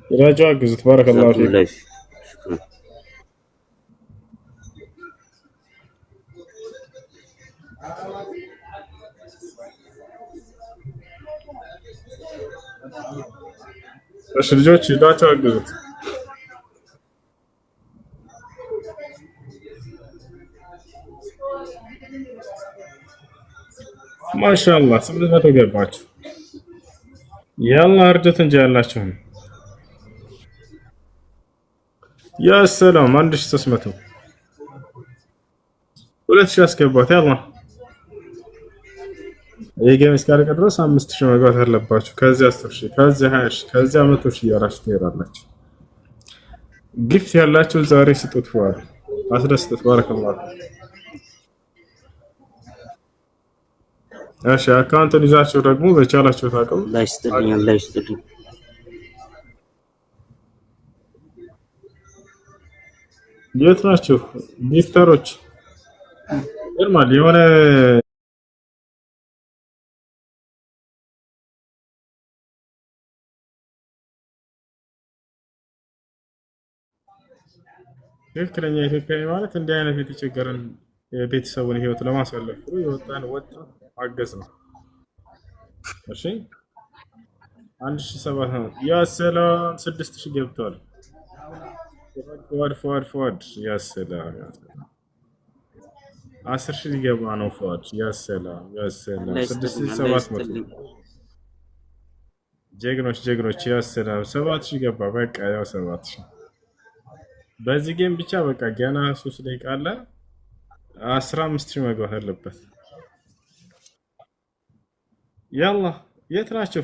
ይራጃ አግዙት። ባረከላሁ ፊኩም። እሺ ልጆች ሄዳችሁ አግዙት። ማሻአላህ 800 ገባችሁ። ያላ እርዱት እንጂ ያላችሁ ያ ሰላም 1300 2000 አስገባት። ያላ የጌም እስካለቀ ድረስ 5000 መግባት አለባችሁ። ከዚያ 10000 ከዚያ 20000 ከዚያ 100000 እያላችሁ ትሄዳላችሁ። ጊፍት ያላችሁ ዛሬ ስጡት። ፏል አስደስቱት። ባረከላሁ። እሺ አካውንቱን ይዛችሁ ደግሞ በቻላችሁ ታቀም ላይ ስትልኝ የት ናችሁ ጊፍተሮች? ኖርማል የሆነ ትክክለኛ ኢትዮጵያዊ ማለት እንዲህ አይነት የተቸገረን የቤተሰቡን ህይወት ለማሳለፍ የወጣን ወጣት አገዝ ነው። እሺ 1700 ያ ሰላም 6000 ገብቷል። ፏድ ያ ሰላም 10000 ሊገባ ነው። ፏድ ያ ሰላም 6700 ጀግኖች ያ ሰላም 7000 ገባ። በቃ ያው 7000 በዚህ ጌም ብቻ በቃ ገና 3 ደቂቃ አለ። 15000 መግባት አለበት። ያላ የት ናችሁ?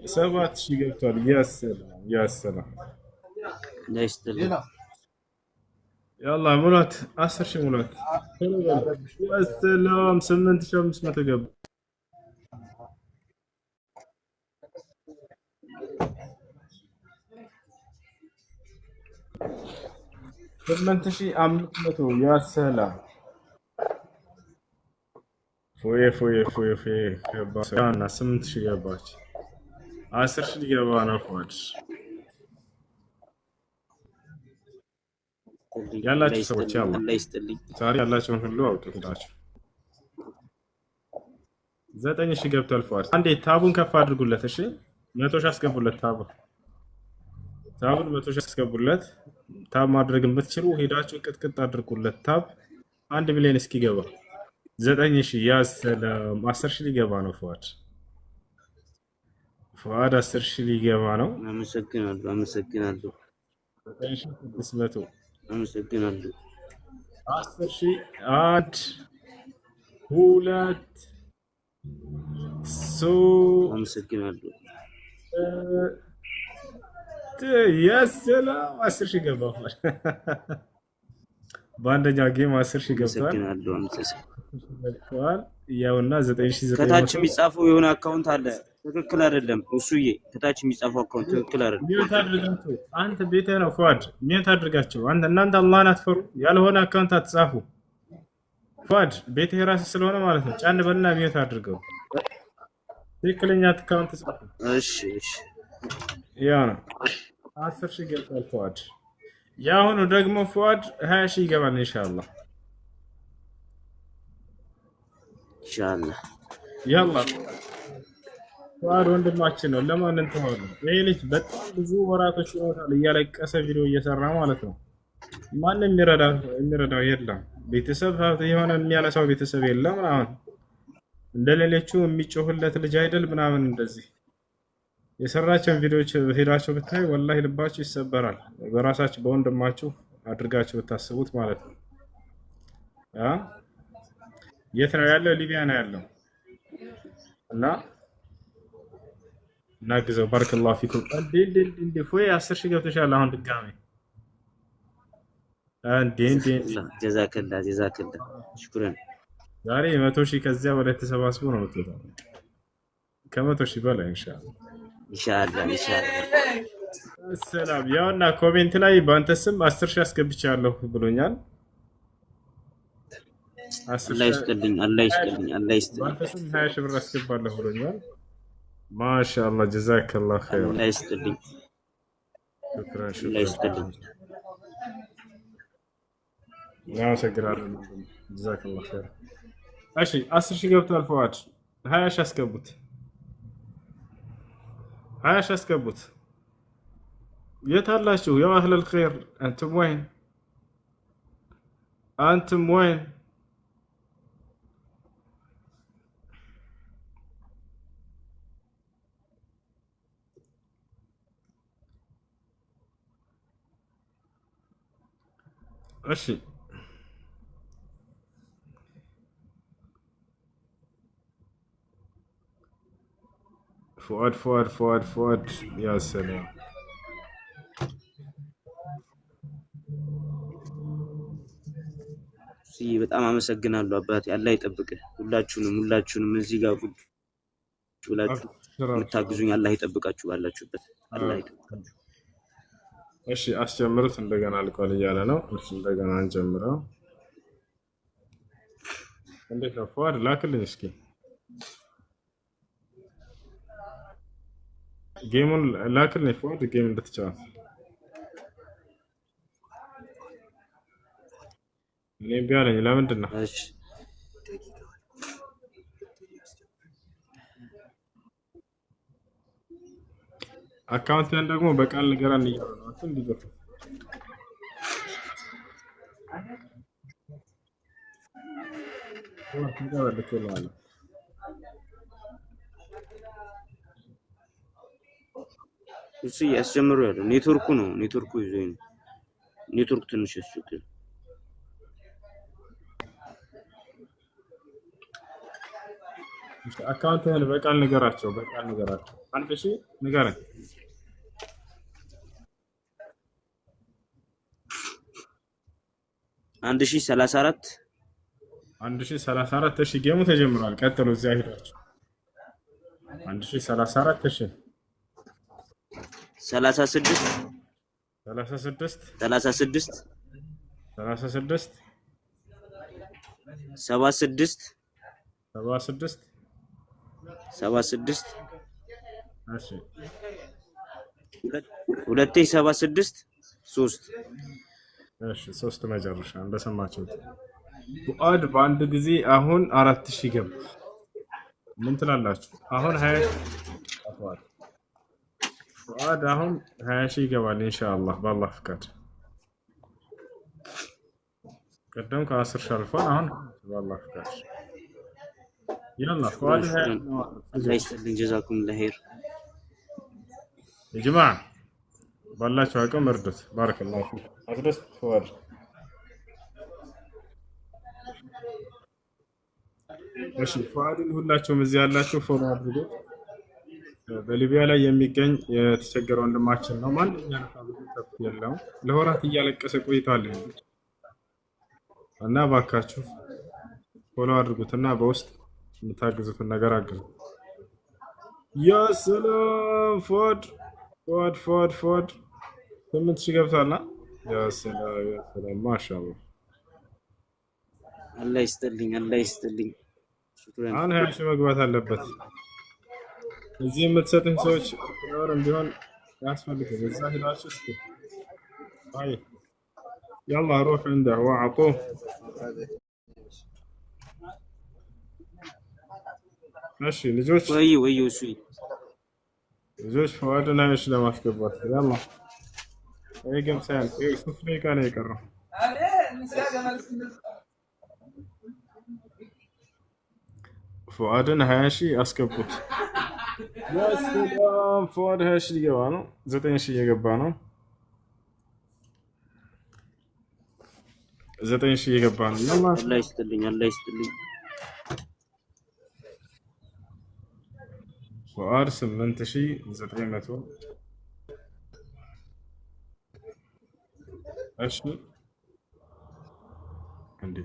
7000 ገብቷል። ያ ሰላም ያላ ሙላት 10000 ሙላት። ያ ሰላም 8500 ገባ። ስምንት ሺህ 500 ያ ሰላም ፎዬ ገባና 8000 ገባች። 10000 ሊገባ ነው። ፏድ ያላችሁ ሰዎች ያላ ዛሬ ያላችሁን ሁሉ አውጡላችሁ። 9000 ገብቷል። ፏድ አንዴ ታቡን ከፍ አድርጉለት። እሺ 100 ሺህ አስገቡለት። ታቡን 100 ሺህ አስገቡለት። ታብ ማድረግ የምትችሉ ሄዳችሁ ቅጥቅጥ አድርጉለት። ታብ 1 ሚሊዮን እስኪገባ 9000 ያ ሰላም 10000 ሊገባ ነው። ፏድ 10000 ሊገባ ነው። አመሰግናለሁ 9600 ሱ አመሰግናለሁ። የሰላም 10 ሺህ ገባፋል። በአንደኛው ጌም 10 ሺህ ገብቷል። አመሰግናለሁ። ያውና 9900 ከታች የሚጻፈው የሆነ አካውንት አለ፣ ትክክል አይደለም። እሱዬ ከታች የሚጻፈው አካውንት ትክክል አይደለም። ሚውት አድርጋቸው። አንተ ቤትህ ነው ፏድ፣ ሚውት አድርጋቸው። እናንተ አላህን አትፈሩ። ያልሆነ አካውንት አትጻፉ። ፏድ ቤትህ የራስህ ስለሆነ ማለት ነው። ጫን በልና ሚውት አድርገው። ትክክለኛ አካውንት ጻፉ። እሺ ያ ነው 10 ሺህ ገብቷል ፏድ። ያሁኑ ደግሞ ፏድ 20 ሺህ ይገባል ኢንሻአላህ። ያላ ፏድ ወንድማችን ነው። ለማን እንተዋለ? ይሄ ልጅ በጣም ብዙ ወራቶች ይወጣል እያለቀሰ ቪዲዮ እየሰራ ማለት ነው። ማንም የሚረዳው የለም። ቤተሰብ የሆነ የሚያነሳው ቤተሰብ የለም ምናምን እንደሌሎቹ የሚጮህለት ልጅ አይደል ምናምን እንደዚህ የሰራቸውን ቪዲዮዎች ሄዳችሁ ብታይ ወላሂ ልባችሁ ይሰበራል። በራሳችሁ በወንድማችሁ አድርጋችሁ ብታስቡት ማለት ነው። የት ነው ያለው? ሊቢያ ነው ያለው። እና እናግዘው። ባረከላሁ ፊኩም። እንዴ ፎይ 10 ሺህ ገብተሻል አሁን ድጋሜ። ጀዛከላ ሽኩረን። ዛሬ 100 ሺህ ከዚያ በላይ ተሰባስቦ ነው የምትወጣው። ከ100 ሺህ በላይ ኢንሻአላህ። ሰላም። ያውና ኮሜንት ላይ በአንተ ስም 10 ሺህ አስገብቻለሁ ብሎኛል። አላህ ይስጥልኝ። በአንተ ስም 20 ሺህ ብር አስገባለሁ ብሎኛል። ማሻአላህ ጀዛከላህ ኸይር። አላህ ይስጥልኝ። ሹክራን። እናመሰግናለን። ጀዛከላህ ኸይር። እሺ 10 ሺህ ገብቷል ፏድ። 20 ሺህ አስገቡት። 20 ሺህ አስገቡት። የት አላችሁ? ያ አህለል ኸይር አንቱም ወይን? እሺ ፉአድ ያ ሰላም። በጣም አመሰግናለሁ አባቴ። አላህ ይጠብቅህ። ሁላችሁንም እዚህ ጋር ቁጭ ብላችሁ የምታግዙኝ አላህ ይጠብቃችሁ ባላችሁበት። አላህ ይጠብቃችሁ። እሺ አስጀምሩት። እንደገና አልቋል እያለ ነው። እሺ እንደገና እንጀምረው። እንዴት ነው ፉአድ? ላክልኝ እስኪ ጌሙን ላክልኝ ፉአድ፣ ጌም እንድትጫወት። እኔ ቢያለኝ ለምንድን ነው? እሺ አካውንትን ደግሞ በቃል ንገረን እያሉ ነው። አሁን እንዲገፉ እሺ ያስጀምሩ ያለው ኔትወርኩ ነው። ኔትወርኩ ይዞኝ ነው። ኔትወርክ ትንሽ ያስቸግራል። አካውንትን በቃል ንገራቸው። አንድ ሺህ ንገረኝ። 1034 እሺ ጌሙ ተጀምሯል። ቀጥሉ። እዚያ ሄዳችሁ 1034 እሺ 36 36 76 76 76 76 76 እሺ 276 3 እሺ 3 መጨረሻ እንደሰማችሁት። ፉአድ በአንድ ጊዜ አሁን 4000 ገባ። ምን ትላላችሁ? አሁን 20 ፉአድ አሁን 20 ይገባል ኢንሻአላህ በአላህ ፍቃድ። ቀደም ከ10 ሺህ አልፏል። አሁን በአላህ ፍቃድ يلا فؤاد الله يسلمك جزاكم الله خير يا جماعه بلاش معكم اردت بارك الله فيك اردت فؤاد እሺ ፉአድን ሁላችሁም እዚህ ያላችሁ ፎሎ አድርጉ። በሊቢያ ላይ የሚገኝ የተቸገረ ወንድማችን ነው። ማንኛውም ታብዙ ተፍት የለውም። ለወራት እያለቀሰ ቆይቷል እና ባካችሁ ፎሎ አድርጉትና በውስጥ የምታግዙትን ነገር አግዙ። ያ ሰላም ፉአድ ፉአድ ፉአድ ፉአድ 8000 ገብቷልና ያ ሰላም ማሻአላህ አላህ ይስጥልኝ፣ አላህ ይስጥልኝ። ሽኩራን። አሁን 20 ሺህ መግባት አለበት። እዚህ የምትሰጡኝ ሰዎች ወርም ቢሆን ያስፈልጋል። እዛ ሄዳችሁ እስኪ አይ ያላ روح عنده واعطوه እሺ ልጆች ወይ እሱ ልጆች ፉአድን አይሽ ለማስገባት ያላ ይሄ ገምሳል ይሄ ሱፍኔ ጋር ነው የቀረው። ፉአድን 20 ሺህ አስገቡት። ያሰላም ፉአድ 20 ሺህ ሊገባ ነው። 9 ሺህ እየገባ ነው። 9 ሺህ እየገባ ነው። አላህ ይስጥልኝ፣ አላህ ይስጥልኝ። ፉአድ 8900 እሺ እንዴ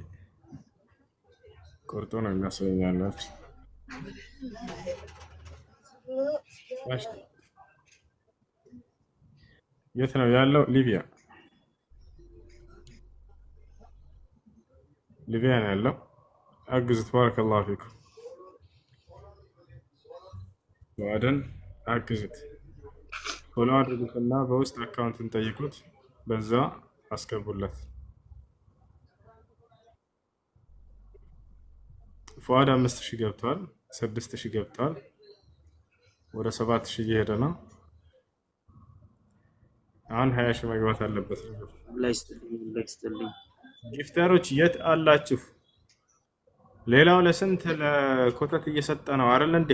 ቆርጦ ነው የሚያስበኛላችሁ። የት ነው ያለው? ሊቢያ ሊቢያ ነው ያለው። አግዙት። ባረከላሁ ፊኩም። ፉአድን አግዙት። ፎሎ አድርጉትና በውስጥ አካውንቱን ጠይቁት፣ በዛ አስገቡለት። ፉአድ 5000 ገብቷል፣ 6000 ገብቷል፣ ወደ 7000 እየሄደ ነው። አሁን 20 ሺህ መግባት አለበት። አላህ ይስጥልኝ፣ አላህ ይስጥልኝ። ጊፍተሮች የት አላችሁ? ሌላው ለስንት ለኮተት እየሰጠ ነው አይደል እንዴ?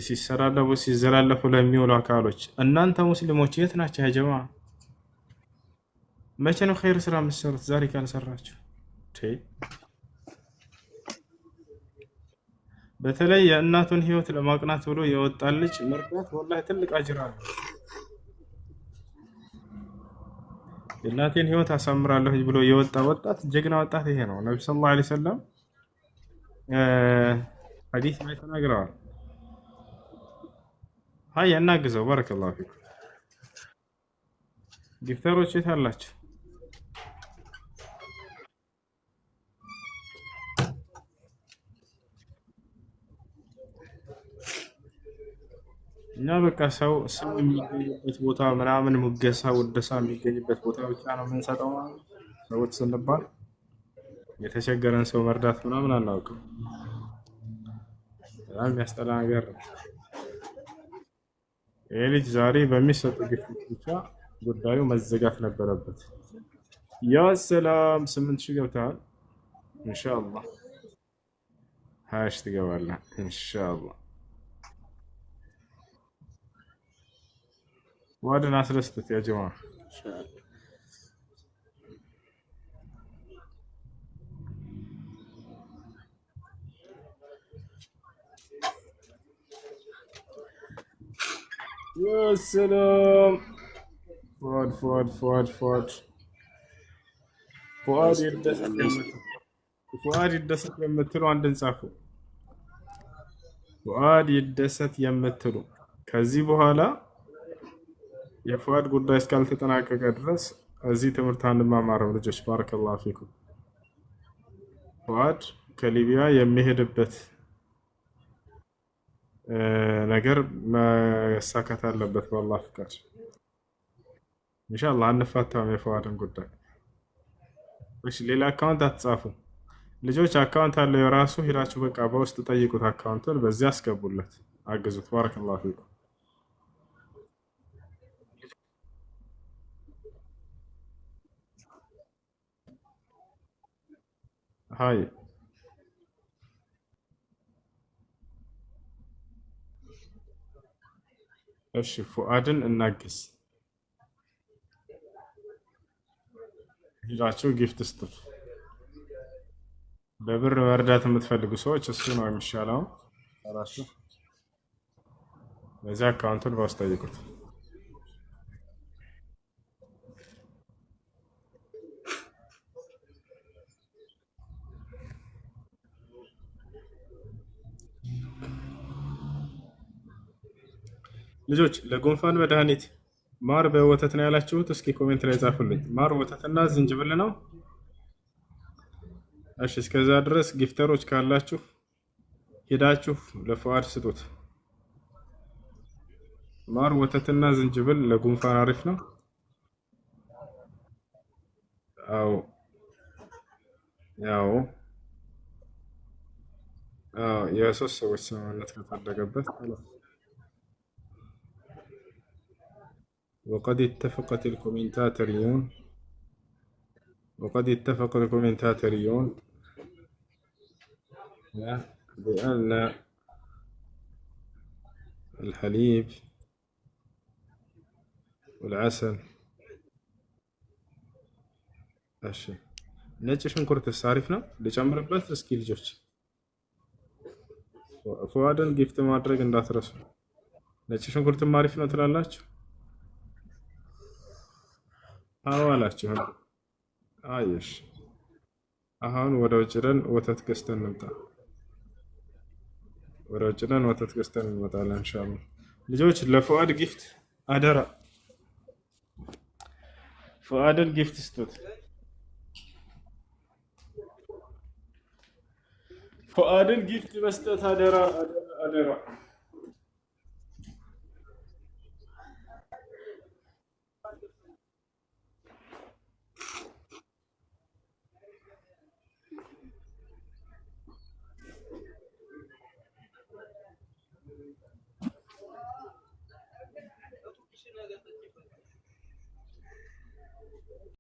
ሲሰራለፉ ሲዘላለፉ ለሚውሉ አካሎች እናንተ ሙስሊሞች የት ናችሁ? ያ ጀማ መቼ ነው ኸይር ስራ የምትሰሩት? ዛሬ ካልሰራችሁ በተለይ የእናቱን ህይወት ለማቅናት ብሎ የወጣን ልጅ መርዳት ወላሂ ትልቅ አጅር አለው። የእናቴን ህይወት አሳምራለሁ ብሎ የወጣ ወጣት ጀግና ወጣት ይሄ ነው። ነብዩ ሰለላሁ ዐለይሂ ወሰለም ሐዲስ ላይ ተናግረዋል። ሃይ እናግዘው። ባረከላሁ ፊኩም። ጊፍተሮች የት አላችሁ? እኛ በቃ ሰው የሚገኝበት ቦታ ምናምን ሙገሳ ወደሳ የሚገኝበት ቦታ ብቻ ነው የምንሰጠው ማለት ሰዎች ስንባል የተቸገረን ሰው መርዳት ምናምን አናውቅም። በጣም የሚያስጠላ ነገር ነው። ይህ ልጅ ዛሬ በሚሰጡ ግፊት ብቻ ጉዳዩ መዘጋት ነበረበት። ያ ሰላም 8000 ገብተሃል። ኢንሻአላህ 20 ሺህ ትገባለህ ኢንሻአላህ። ፉአድን አስደስቱት ያ ጀማ። ያ ሰላም ፉአድ ፉአድ ፉአድ ፉአድ ፉአድ ይደሰት የምትሉ አንድን ጻፉ። ፉአድ ይደሰት የምትሉ ከዚህ በኋላ የፉአድ ጉዳይ እስካልተጠናቀቀ ድረስ እዚህ ትምህርት አንማማርም ልጆች። ባረከላሁ ፊኩም። ፉአድ ከሊቢያ የሚሄድበት ነገር መሳካት አለበት በአላህ ፍቃድ። ኢንሻአላህ አንፋታም የፉአድን ጉዳይ። እሺ ሌላ አካውንት አትጻፉ ልጆች። አካውንት አለው የራሱ ሄዳችሁ በቃ በውስጥ ጠይቁት። አካውንቱን በዚያ አስገቡለት፣ አግዙት። ባረከላሁ ፊኩም። ሃይ እሺ ፉአድን እናግዝ። ሄዳችሁ ጊፍት ስጡት። በብር መርዳት የምትፈልጉ ሰዎች እሱ ነው የሚሻለው። ራሱ በዚህ አካውንቱን በውስጥ ጠይቁት። ልጆች ለጉንፋን መድኃኒት ማር በወተት ነው ያላችሁት? እስኪ ኮሜንት ላይ ጻፉልኝ። ማር ወተትና ዝንጅብል ነው? እሺ፣ እስከዛ ድረስ ጊፍተሮች ካላችሁ ሄዳችሁ ለፉአድ ስጡት። ማር ወተትና ዝንጅብል ለጉንፋን አሪፍ ነው። አዎ ያው የሶስት ሰዎች ስምምነት ከተደረገበት وقد اتفق الكومنتاتريون بأن الحليب والعسل እሺ ነጭ ሽንኩርት አሪፍ ነው ልጨምርበት? እስኪ ልጆች ፉአድን ጊፍት ማድረግ እንዳትረሱ። ነጭ ሽንኩርትም አሪፍ ነው ትላላችሁ? አዋላችሁ አይሽ አሁን ወደ ውጭ ደን ወተት ገዝተን እንምጣ። ወደ ውጭ ደን ወተት ገዝተን እንመጣለን ኢንሻአላህ። ልጆች ለፉአድ ጊፍት አደራ፣ ፉአድን ጊፍት ስጡት። ፉአድን ጊፍት መስጠት አደራ አደራ።